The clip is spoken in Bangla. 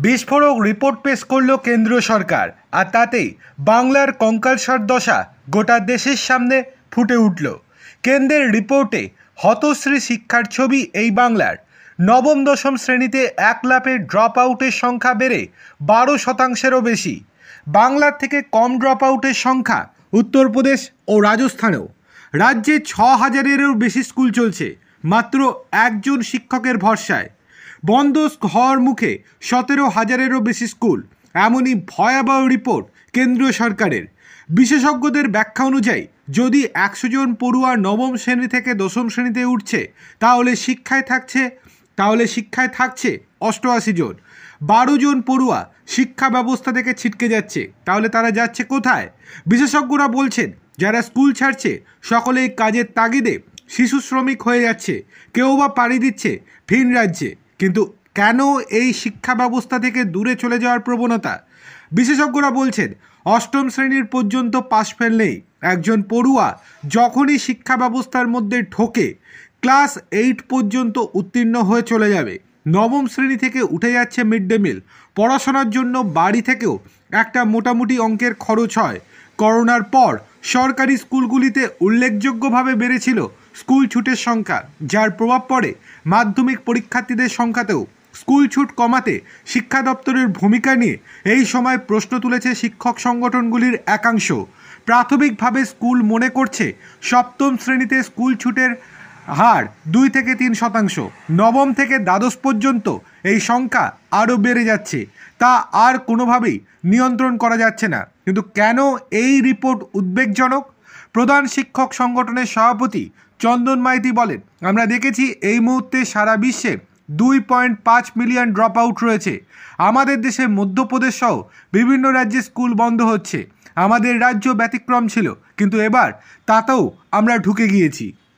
বিস্ফোরক রিপোর্ট পেশ করল কেন্দ্রীয় সরকার, আর তাতেই বাংলার কঙ্কালসার দশা গোটা দেশের সামনে ফুটে উঠল। কেন্দ্রের রিপোর্টে হতশ্রী শিক্ষার ছবি এই বাংলার। নবম দশম শ্রেণীতে 1 লাফে ড্রপ আউটের সংখ্যা বেড়ে 12%-এরও বেশি। বাংলার থেকে কম ড্রপ আউটের সংখ্যা উত্তরপ্রদেশ ও রাজস্থানেও। রাজ্যে 6,000-এরও বেশি স্কুল চলছে মাত্র একজন শিক্ষকের ভরসায়। বন্ধ হওয়ার মুখে 17,000-এরও বেশি স্কুল। এমনই ভয়াবহ রিপোর্ট কেন্দ্রীয় সরকারের। বিশেষজ্ঞদের ব্যাখ্যা অনুযায়ী যদি 100 জন পড়ুয়া নবম শ্রেণী থেকে দশম শ্রেণীতে উঠছে, তাহলে শিক্ষায় থাকছে 88 জন। 12 জন পড়ুয়া শিক্ষা ব্যবস্থা থেকে ছিটকে যাচ্ছে, তাহলে তারা যাচ্ছে কোথায়? বিশেষজ্ঞরা বলছেন, যারা স্কুল ছাড়ছে সকলেই কাজের তাগিদে শিশু শ্রমিক হয়ে যাচ্ছে, কেউ বা পাড়ি দিচ্ছে ভিন রাজ্যে। কিন্তু কেন এই শিক্ষা ব্যবস্থা থেকে দূরে চলে যাওয়ার প্রবণতা? বিশেষজ্ঞরা বলছেন, অষ্টম শ্রেণীর পর্যন্ত পাশ ফেল নেই। একজন পড়ুয়া যখনই শিক্ষা ব্যবস্থার মধ্যে ঢোকে, ক্লাস 8 পর্যন্ত উত্তীর্ণ হয়ে চলে যাবে। নবম শ্রেণী থেকে উঠে যাচ্ছে মিড ডে মিল। পড়াশোনার জন্য বাড়ি থেকেও একটা মোটামুটি অঙ্কের খরচ হয়। করোনার পর সরকারি স্কুলগুলিতে উল্লেখযোগ্যভাবে বেড়েছিল স্কুল ছুটের সংখ্যা, যার প্রভাব পড়ে মাধ্যমিক পরীক্ষার্থীদের সংখ্যাতেও। স্কুল ছুট কমাতে শিক্ষা দপ্তরের ভূমিকা নিয়ে এই সময় প্রশ্ন তুলেছে শিক্ষক সংগঠনগুলির একাংশ। প্রাথমিকভাবে স্কুল মনে করছে সপ্তম শ্রেণীতে স্কুল ছুটের হার 2-3%। নবম থেকে দ্বাদশ পর্যন্ত এই সংখ্যা আরও বেড়ে যাচ্ছে, তা আর কোনোভাবেই নিয়ন্ত্রণ করা যাচ্ছে না। কিন্তু কেন এই রিপোর্ট উদ্বেগজনক? প্রধান শিক্ষক সংগঠনের সভাপতি চন্দন মাইতি বলেন, আমরা দেখেছি এই মুহূর্তে সারা বিশ্বে 2.5 মিলিয়ন ড্রপ আউট রয়েছে। আমাদের দেশে মধ্যপ্রদেশ সহ বিভিন্ন রাজ্যে স্কুল বন্ধ হচ্ছে। আমাদের রাজ্য ব্যতিক্রম ছিল, কিন্তু এবার তাতেও আমরা ঢুকে গিয়েছি।